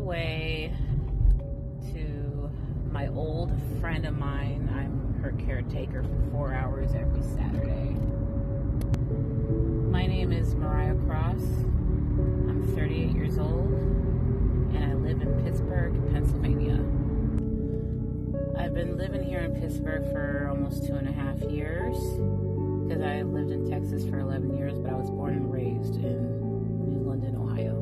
way to my old friend of mine. I'm her caretaker for 4 hours every Saturday. My name is Myriah Cross. I'm 38 years old and I live in Pittsburgh, Pennsylvania. I've been living here in Pittsburgh for almost 2.5 years because I lived in Texas for 11 years, but I was born and raised in New London, Ohio.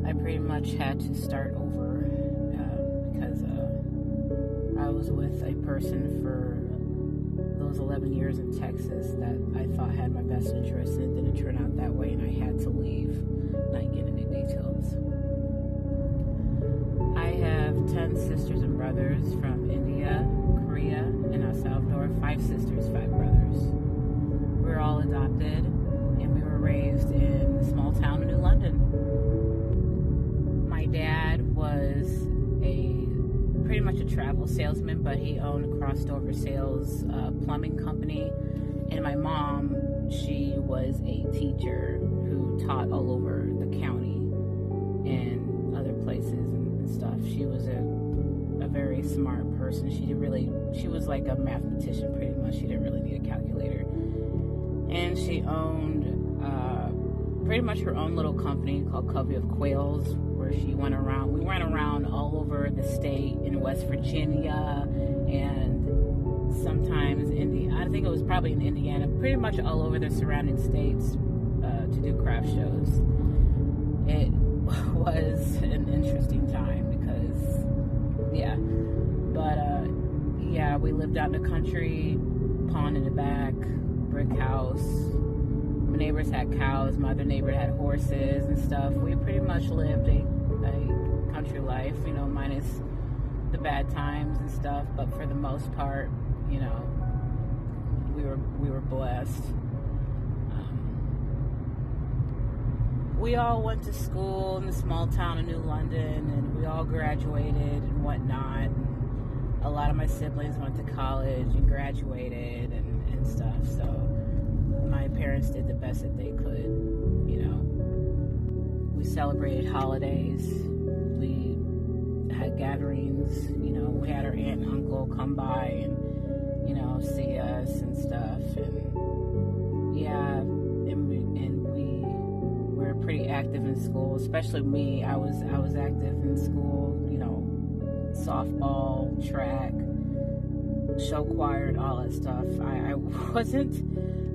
I pretty much had to start over because I was with a person for those 11 years in Texas that I thought had my best interest, and it didn't turn out that way, and I had to leave. Not getting into details. I have 10 sisters and brothers from India, Korea, and El Salvador. 5 sisters, 5 brothers. We're all adopted, and we were raised in the small town of New London. My dad was pretty much a travel salesman, but he owned a crossed-over sales plumbing company. And my mom, she was a teacher who taught all over the county and other places and stuff. She was a very smart person. She was like a mathematician pretty much. She didn't really need a calculator. And she owned pretty much her own little company called Covey of Quails, where she went around. We went around all over the state in West Virginia and sometimes India. I think it was probably in Indiana, pretty much all over the surrounding states to do craft shows. It was an interesting time because, we lived out in the country, pond in the back, brick house. My neighbors had cows, my other neighbor had horses and stuff. We pretty much lived a country life, minus the bad times and stuff, but for the most part, we were blessed. We all went to school in the small town of New London, and we all graduated and whatnot. And a lot of my siblings went to college and graduated and stuff, so my parents did the best that they could. We celebrated holidays, we had gatherings, we had our aunt and uncle come by and see us and stuff, and we were pretty active in school, especially me. I was active in school, softball, track, show choir, and all that stuff. I wasn't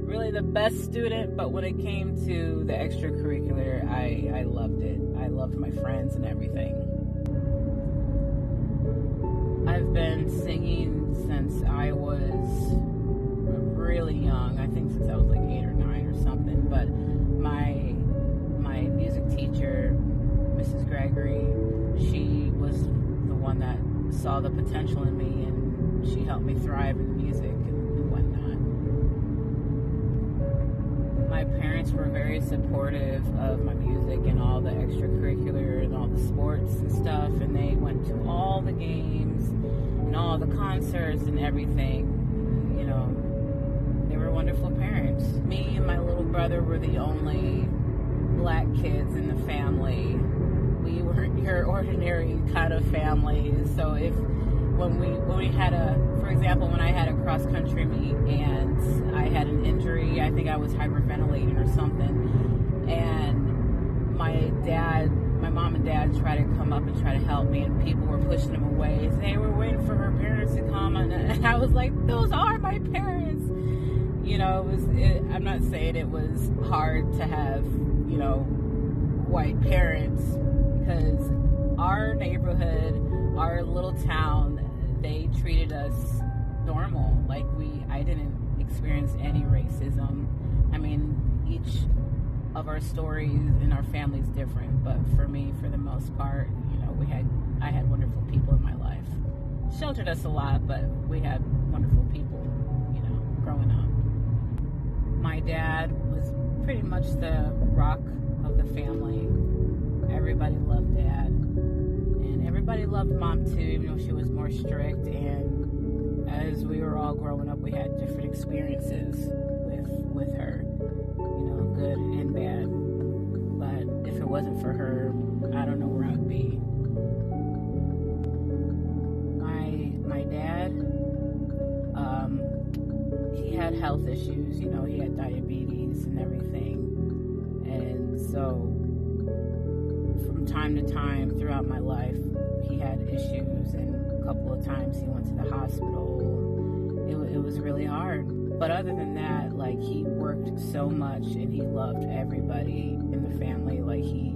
really the best student, but when it came to the extracurricular, I loved it. I loved my friends and everything. I've been singing since I was really young. I think since I was like 8 or 9 or something. But my music teacher, Mrs. Gregory, she was the one that saw the potential in me, and she helped me thrive in music and whatnot. My parents were very supportive of my music and all the extracurricular and all the sports and stuff, and they went to all the games and all the concerts and everything. They were wonderful parents. Me and my little brother were the only black kids in the family. We weren't your ordinary kind of family. So when we had for example, when I had a cross country meet and I had an injury, I think I was hyperventilating or something, and my mom and dad tried to come up and try to help me, and people were pushing them away. So they were waiting for her parents to come, and I was like, those are my parents. I'm not saying it was hard to have, white parents, because our neighborhood, our little town, they treated us normal. Like I didn't experience any racism. I mean, each of our stories in our family is different, but for me, for the most part, I had wonderful people in my life. Sheltered us a lot, but we had wonderful people, growing up. My dad was pretty much the rock of the family. Everybody loved Dad, and everybody loved Mom too, even though she was more strict. And as we were all growing up, we had different experiences with her, good and bad. But if it wasn't for her, I don't know where I'd be. My dad, he had health issues. You know, he had diabetes and everything. And so from time to time throughout my life, he had issues, and a couple of times he went to the hospital. It was really hard. But other than that, like, he worked so much and he loved everybody in the family. Like, he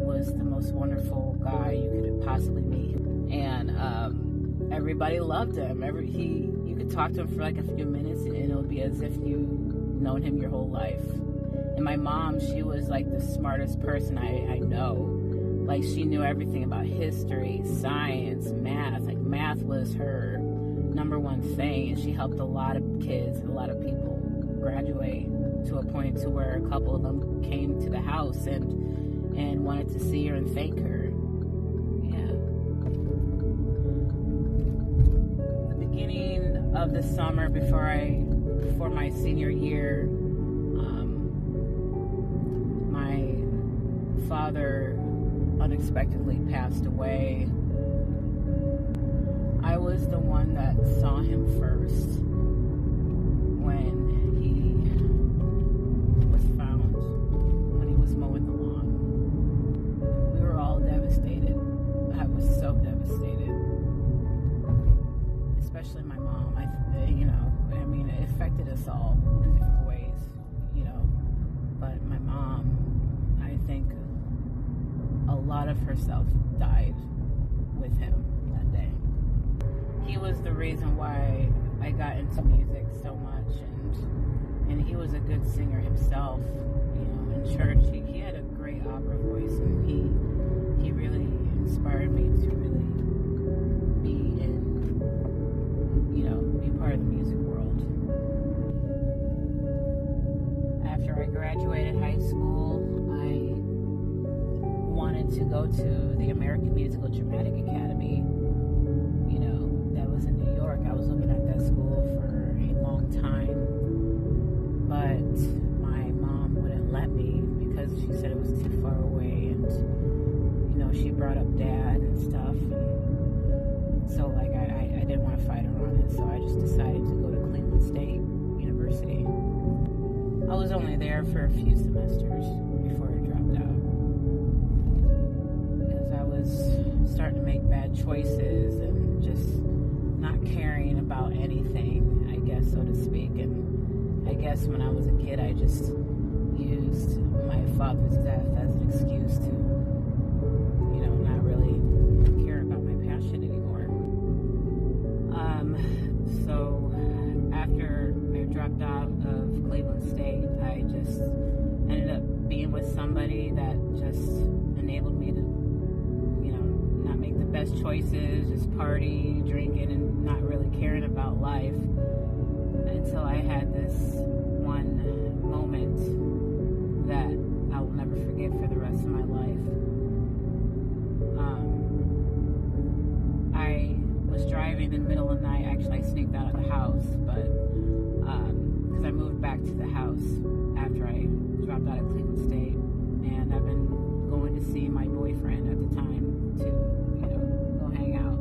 was the most wonderful guy you could possibly meet. And everybody loved him. You could talk to him for like a few minutes and it'll be as if you've known him your whole life. And my mom, she was like the smartest person I know. Like, she knew everything about history, science, math. Like, math was her number one thing, and she helped a lot of kids and a lot of people graduate to a point to where a couple of them came to the house and wanted to see her and thank her. Yeah. The beginning of the summer before my senior year, my father unexpectedly passed away. I was the one that saw him first when he was found, when he was mowing the lawn. We were all devastated. I was so devastated. Especially my mom. It affected us all in different ways, But my mom, I think a lot of herself died with him that day. He was the reason why I got into music so much, and he was a good singer himself. In church, he had a great opera voice, and he really inspired me to really be part of the music world. After I graduated high school, I wanted to go to the American Musical Dramatic Academy. That was in New York. I was looking at that school for a long time, but my mom wouldn't let me because she said it was too far away, and she brought up dad and stuff, and so I didn't want to fight her on it, so I just decided to go to Cleveland State University. I was only there for a few semesters before I dropped out because I was starting to make bad choices and just not caring about anything, I guess, so to speak. And I guess when I was a kid, I just used my father's death as an excuse to, not really care about my passion anymore. So after I dropped out of Cleveland State, I just ended up being with somebody that just enabled me to, not make the best choices, just party, drinking, and not really caring about life, until I had this one moment that I will never forget for the rest of my life. I was driving in the middle of the night. Actually, I sneaked out of the house, but because I moved back to the house after I dropped out of Cleveland State, and I've been going to see my boyfriend at the time to, go hang out.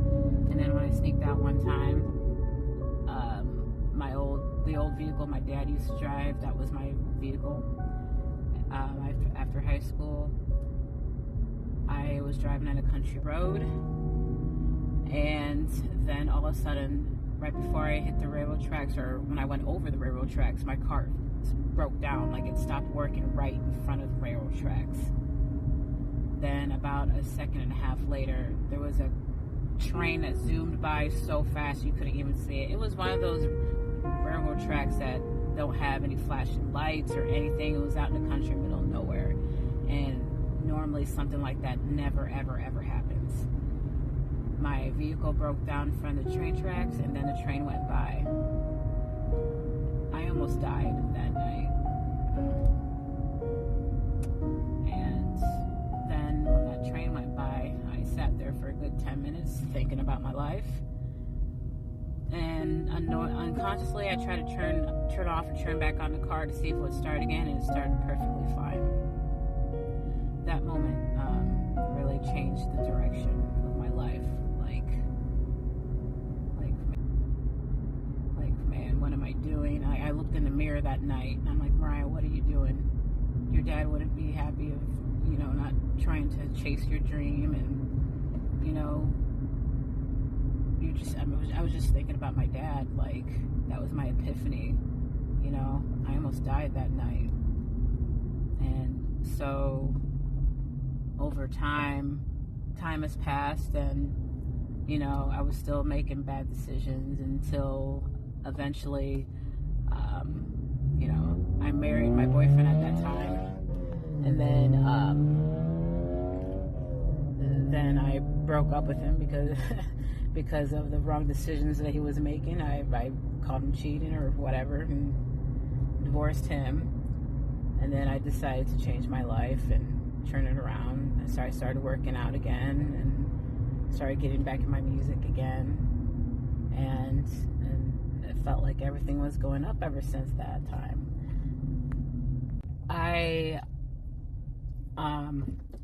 And then when I sneaked out one time, the old vehicle my dad used to drive, that was my vehicle. After high school, I was driving on a country road, and then all of a sudden, right before I hit the railroad tracks, or when I went over the railroad tracks, my car broke down. Like, it stopped working right in front of the railroad tracks. Then about a second and a half later, there was a train that zoomed by so fast you couldn't even see it. It was one of those railroad tracks that don't have any flashing lights or anything. It was out in the country, middle of nowhere, and normally something like that never ever happens. My vehicle broke down in front of the train tracks, and then the train went by. I almost died that night. And then when that train went by, I sat there for a good 10 minutes thinking about my life. And unconsciously, I tried to turn off and turn back on the car to see if it would start again, and it started perfectly fine. that moment really changed the direction of my life. Like, man, what am I doing? I looked in the mirror that night and I'm like, Myriah, what are you doing? Your dad wouldn't be happy of, not trying to chase your dream, and, I was just thinking about my dad. Like, that was my epiphany. I almost died that night. And so over time has passed, and I was still making bad decisions until eventually I married my boyfriend at that time, and then I broke up with him because of the wrong decisions that he was making. I called him cheating or whatever, and divorced him. And then I decided to change my life and turn it around. So I started working out again and started getting back in my music again. And it felt like everything was going up ever since that time. I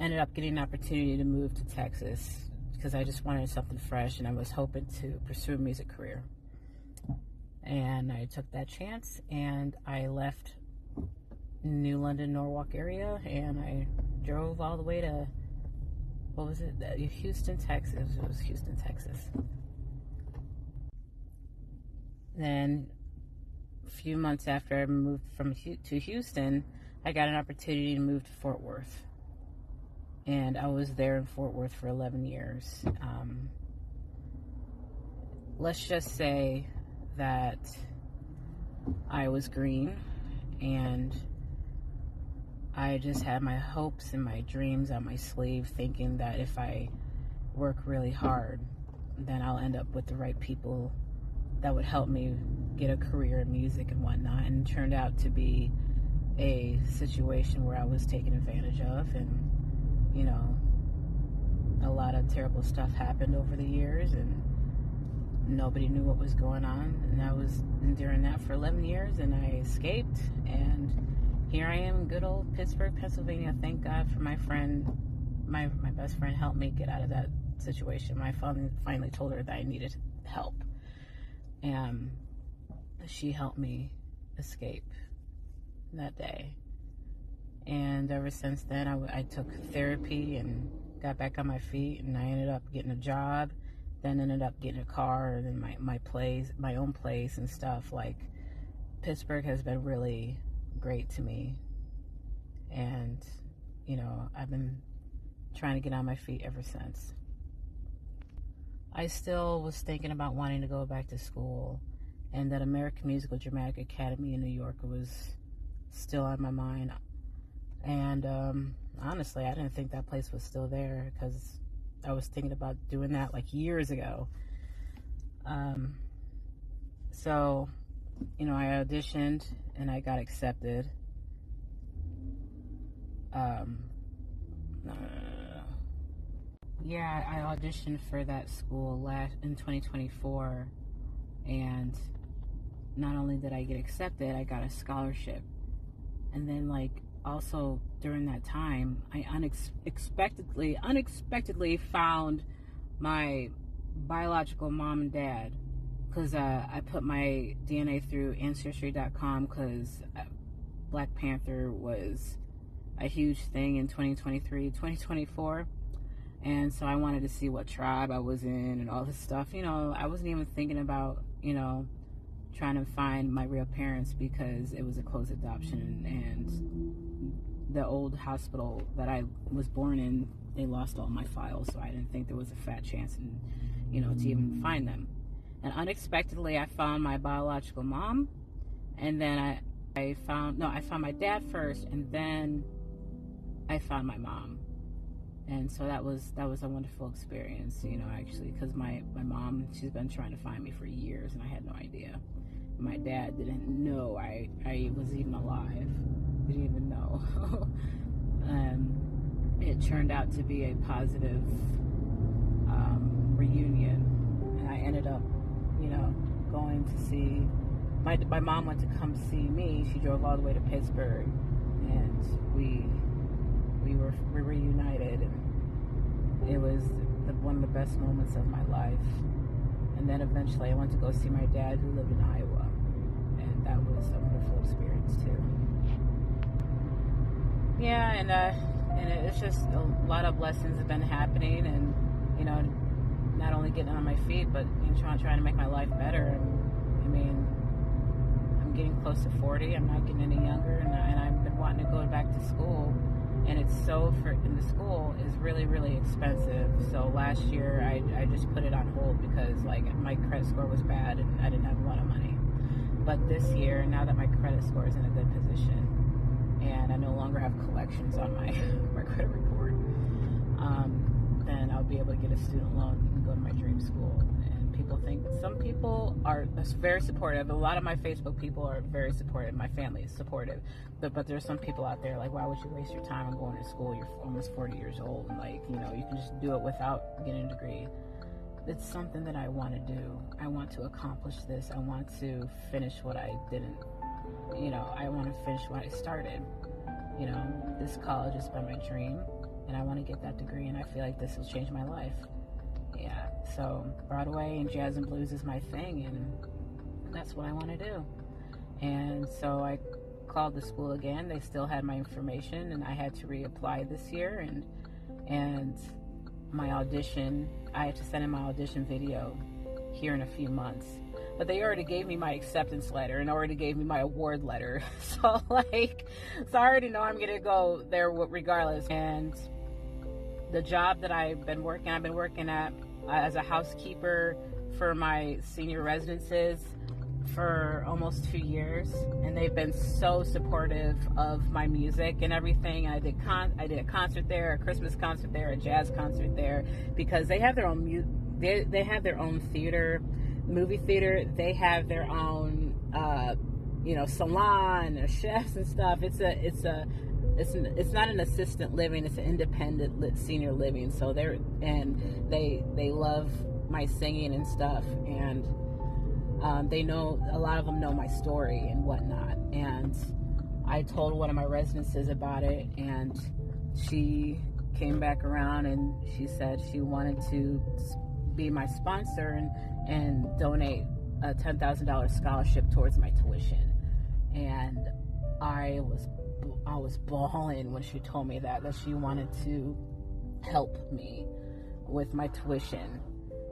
ended up getting an opportunity to move to Texas because I just wanted something fresh, and I was hoping to pursue a music career. And I took that chance, and I left New London, Norwalk area, and I drove all the way to, Houston, Texas. It was Houston, Texas. Then a few months after I moved to Houston, I got an opportunity to move to Fort Worth. And I was there in Fort Worth for 11 years. Let's just say that I was green, and I just had my hopes and my dreams on my sleeve, thinking that if I work really hard, then I'll end up with the right people that would help me get a career in music and whatnot. And it turned out to be a situation where I was taken advantage of, and a lot of terrible stuff happened over the years, and nobody knew what was going on. And I was enduring that for 11 years, and I escaped, and here I am in good old Pittsburgh, Pennsylvania. Thank God for my friend. My best friend helped me get out of that situation. I finally told her that I needed help, and she helped me escape that day. And ever since then, I took therapy and got back on my feet, and I ended up getting a job, then ended up getting a car, and then my own place and stuff. Like, Pittsburgh has been really great to me, and I've been trying to get on my feet ever since. I still was thinking about wanting to go back to school, and that American Musical Dramatic Academy in New York was still on my mind. And honestly, I didn't think that place was still there, because I was thinking about doing that like years ago. So I auditioned and I got accepted. Yeah, I auditioned for that school in 2024, and not only did I get accepted, I got a scholarship. And then, also during that time, I unexpectedly found my biological mom and dad, because I put my DNA through Ancestry.com, because Black Panther was a huge thing in 2024, and so I wanted to see what tribe I was in and all this stuff. I wasn't even thinking about trying to find my real parents, because it was a closed adoption, and the old hospital that I was born in, they lost all my files, so I didn't think there was a fat chance to even find them. And unexpectedly, I found my biological mom, and then I found my dad first, and then I found my mom. And so that was a wonderful experience, actually, because my mom, she's been trying to find me for years, and I had no idea. My dad didn't know I was even alive. Didn't even know. It turned out to be a positive reunion, and I ended up, going to see my mom went to come see me. She drove all the way to Pittsburgh, and we we were reunited, and it was one of the best moments of my life. And then eventually I went to go see my dad, who lived in Iowa, and that was a wonderful experience too. Yeah, and it's just a lot of blessings have been happening, and not only getting on my feet, but trying to make my life better. I mean, I'm getting close to 40. I'm not getting any younger, and I've been wanting to go back to school. And it's and the school is really, really expensive. So last year I just put it on hold because my credit score was bad and I didn't have a lot of money. But this year, now that my credit score is in a good position and I no longer have collections on my credit report, then I'll be able to get a student loan and go to my dream school. Some people are very supportive. A lot of my Facebook people are very supportive. My family is supportive. But there's some people out there why would you waste your time on going to school? You're almost 40 years old. And you can just do it without getting a degree. It's something that I want to do. I want to accomplish this. I want to finish what I didn't. I want to finish what I started. This college has been my dream. And I want to get that degree. And I feel like this will change my life. Yeah, so Broadway and jazz and blues is my thing, and that's what I want to do. And so I called the school again. They still had my information, and I had to reapply this year. And my audition, I had to send in my audition video here in a few months. But they already gave me my acceptance letter and already gave me my award letter. So I already know I'm gonna go there regardless. And the job that I've been working at as a housekeeper for my senior residences for almost 2 years, and they've been so supportive of my music and everything. I did a concert there, a Christmas concert there, a jazz concert there, because they have their own they have their own theater, movie theater. They have their own salon, or chefs and stuff. It's not an assisted living, it's an independent senior living. So they love my singing and stuff, and they know, a lot of them know my story and whatnot. And I told one of my residences about it, and she came back around and she said she wanted to be my sponsor and donate a $10,000 scholarship towards my tuition. And I was bawling when she told me that she wanted to help me with my tuition.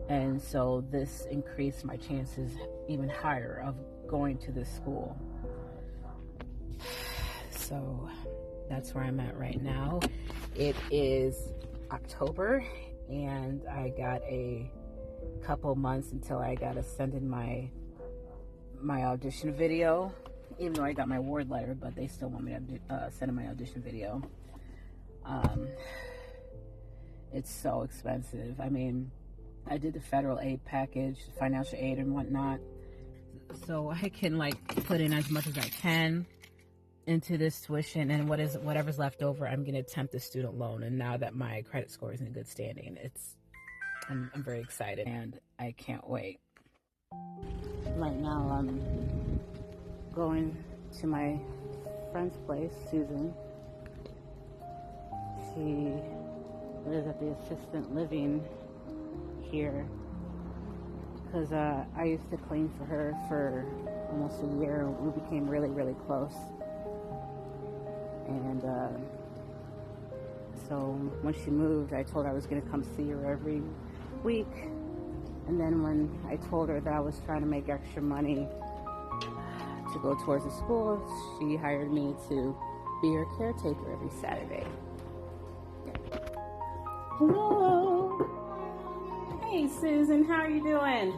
And so this increased my chances even higher of going to this school. So that's where I'm at right now. It is October, and I got a couple months until I got to send in my audition video. Even though I got my award letter, but they still want me to send in my audition video. It's so expensive. I mean, I did the federal aid package, financial aid and whatnot, so I can put in as much as I can into this tuition, and whatever's left over, I'm gonna attempt the student loan. And now that my credit score is in good standing, I'm very excited, and I can't wait. Right now, I'm going to my friend's place, Susan. She lives at the assistant living here, because I used to clean for her for almost a year. We became really, really close. And so when she moved, I told her I was going to come see her every week. And then when I told her that I was trying to make extra money to go towards the school, she hired me to be her caretaker every Saturday. Hello. Hey, Susan, how are you doing?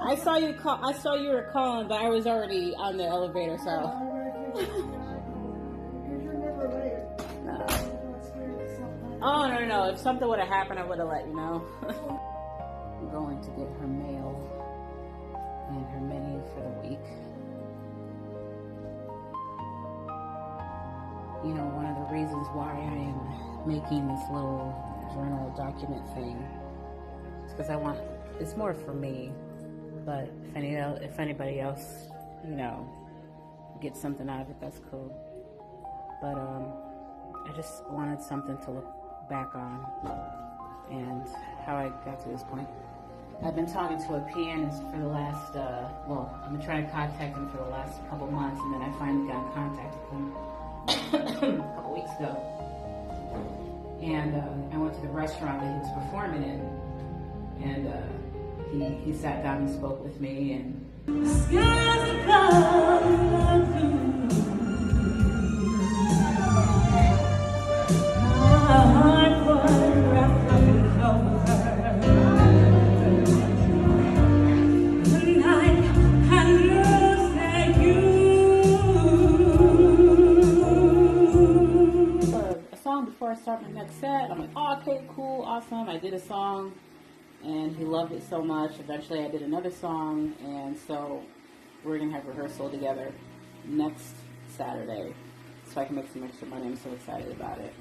I saw you call. I saw you were calling, but I was already on the elevator, so. Oh, no. If something would have happened, I would have let you know. I'm going to get her mail and her menu for the week. You know, one of the reasons why I am making this little journal document thing is because it's more for me, but if anybody else, gets something out of it, that's cool. But I just wanted something to look back on and how I got to this point. I've been talking to a pianist for the last, I've been trying to contact him for the last couple months, and then I finally got in contact with him a couple weeks ago. And I went to the restaurant that he was performing in, and he sat down and spoke with me, and the skies above you. Before I start my next set, I'm like, oh, okay, cool, awesome. I did a song and he loved it so much. Eventually I did another song, and so we're gonna have rehearsal together next Saturday so I can make some extra money. I'm so excited about it.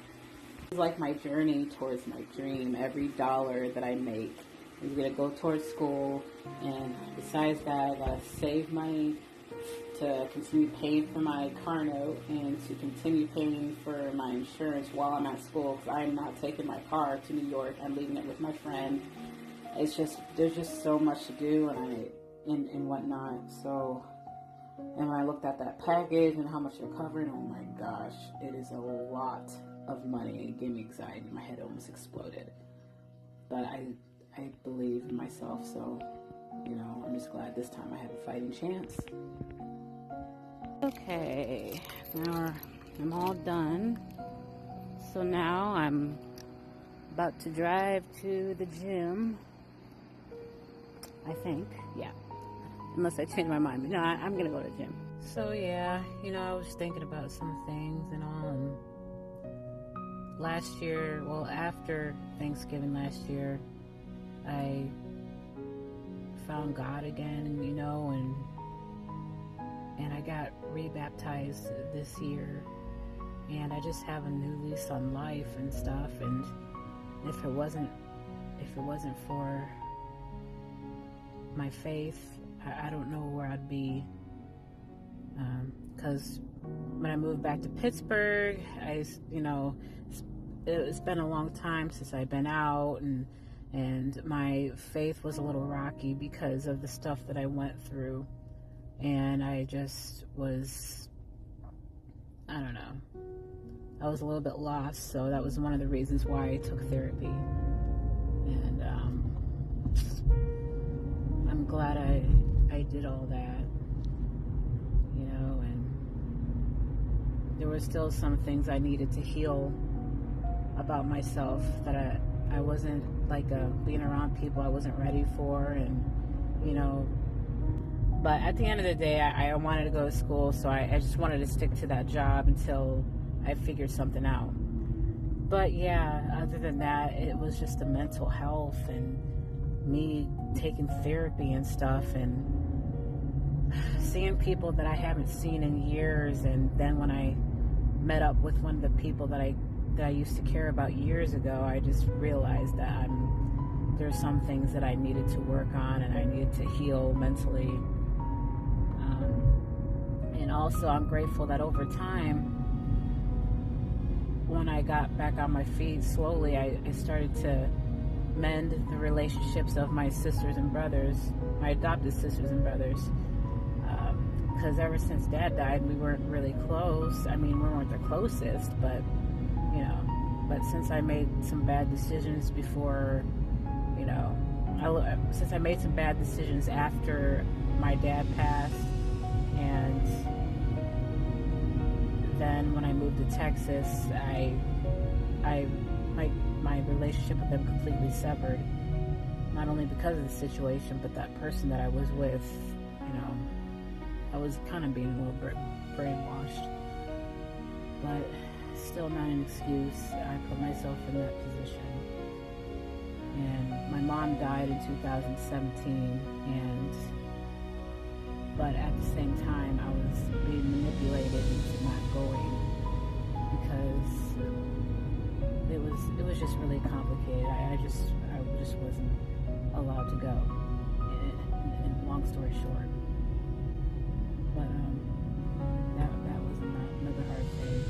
It's like my journey towards my dream. Every dollar that I make is gonna go towards school, and besides that, I gotta save money to continue paying for my car note and to continue paying for my insurance while I'm at school, because I'm not taking my car to New York. I'm leaving it with my friend. It's just, there's just so much to do and whatnot. So, and when I looked at that package and how much they're covering, oh my gosh, it is a lot of money. It gave me anxiety. My head almost exploded. But I believe in myself, so, I'm just glad this time I have a fighting chance. Okay, now I'm all done. So now I'm about to drive to the gym. I think, yeah. Unless I change my mind. But no, I'm going to go to the gym. So yeah, I was thinking about some things and all. And last year, after Thanksgiving last year, I found God again, and I got rebaptized this year, and I just have a new lease on life and stuff. And if it wasn't for my faith, I don't know where I'd be. Because when I moved back to Pittsburgh, it's been a long time since I've been out, and my faith was a little rocky because of the stuff that I went through. And I just was, I don't know, I was a little bit lost. So that was one of the reasons why I took therapy. And I'm glad I did all that, and there were still some things I needed to heal about myself that I wasn't, being around people I wasn't ready for, and, but at the end of the day, I wanted to go to school, so I just wanted to stick to that job until I figured something out. But yeah, other than that, it was just the mental health and me taking therapy and stuff, and seeing people that I haven't seen in years. And then when I met up with one of the people that I used to care about years ago, I just realized that there's some things that I needed to work on and I needed to heal mentally. And also I'm grateful that over time, when I got back on my feet slowly, I started to mend the relationships of my sisters and brothers, my adopted sisters and brothers. Because ever since Dad died, we weren't really close. I mean, we weren't the closest, but, but since I made some bad decisions before, since I made some bad decisions after my dad passed, and then when I moved to Texas, my relationship with them completely severed. Not only because of the situation, but that person that I was with, I was kind of being a little brainwashed. But still not an excuse. I put myself in that position. And my mom died in 2017, but at the same time, I was being manipulated into not going because it was just really complicated. I just wasn't allowed to go. And long story short, but that was another hard thing.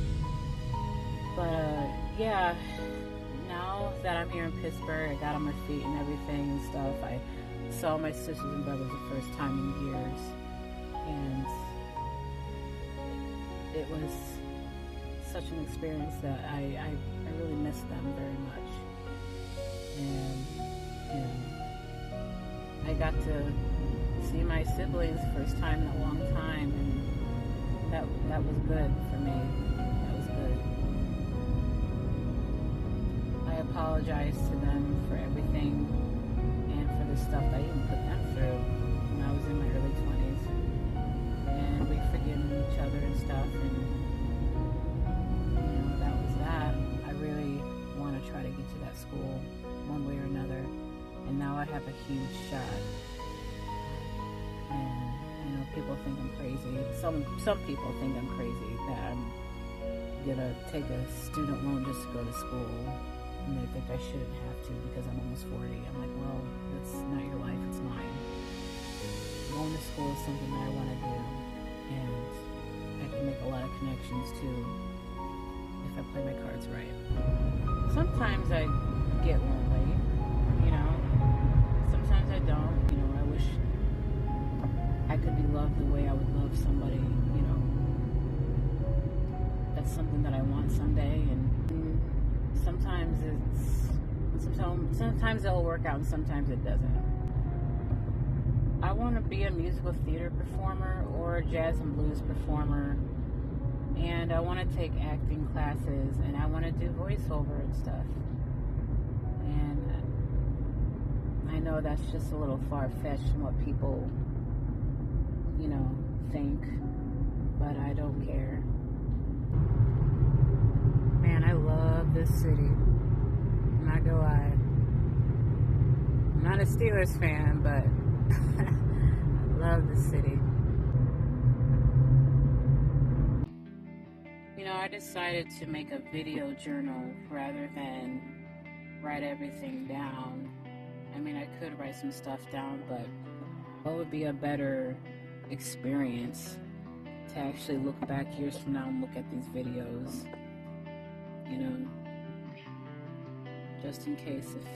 yeah, now that I'm here in Pittsburgh, I got on my feet and everything and stuff. I saw my sisters and brothers the first time in years, and it was such an experience that I really miss them very much. And you know, I got to see my siblings the first time in a long time, and that was good for me. That was good. I apologize to them for everything and for the stuff that I even put them through when I was in my early 20s. And we forgiven each other and stuff, and you know, that was that. I really want to try to get to that school one way or another, and now I have a huge shot. And you know, people think I'm crazy. Some people think I'm crazy that I'm gonna take a student loan just to go to school, and they think I shouldn't have to because I'm almost 40. I'm like, well, that's not your life, it's mine. Going to school is something that I want to do, and I can make a lot of connections too if I play my cards right. Sometimes I get lonely, you know. Sometimes I don't. You know, I wish I could be loved the way I would love somebody, you know. That's something that I want someday, and sometimes it'll work out and sometimes it doesn't. I want to be a musical theater performer or a jazz and blues performer, and I want to take acting classes, and I want to do voiceover and stuff. And I know that's just a little far-fetched from what people, you know, think, but I don't care. Man, I love this city. I'm not gonna lie. I'm not a Steelers fan, but I love this city. You know, I decided to make a video journal rather than write everything down. I mean, I could write some stuff down, but what would be a better experience to actually look back years from now and look at these videos, you know, just in case if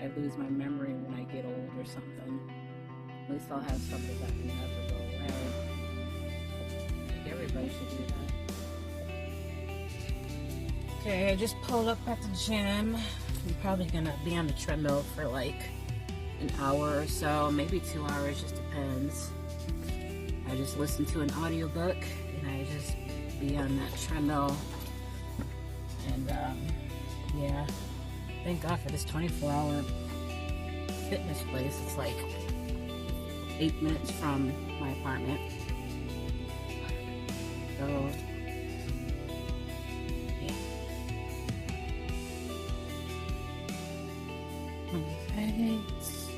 I lose my memory when I get old or something. At least I'll have something that can never go away. I think everybody should do that. Okay, I just pulled up at the gym. I'm probably gonna be on the treadmill for like an hour or so, maybe 2 hours, just depends. I just listen to an audiobook and I just be on that treadmill. And yeah, thank God for this 24-hour fitness place. It's like 8 minutes from my apartment. So yeah. Alright.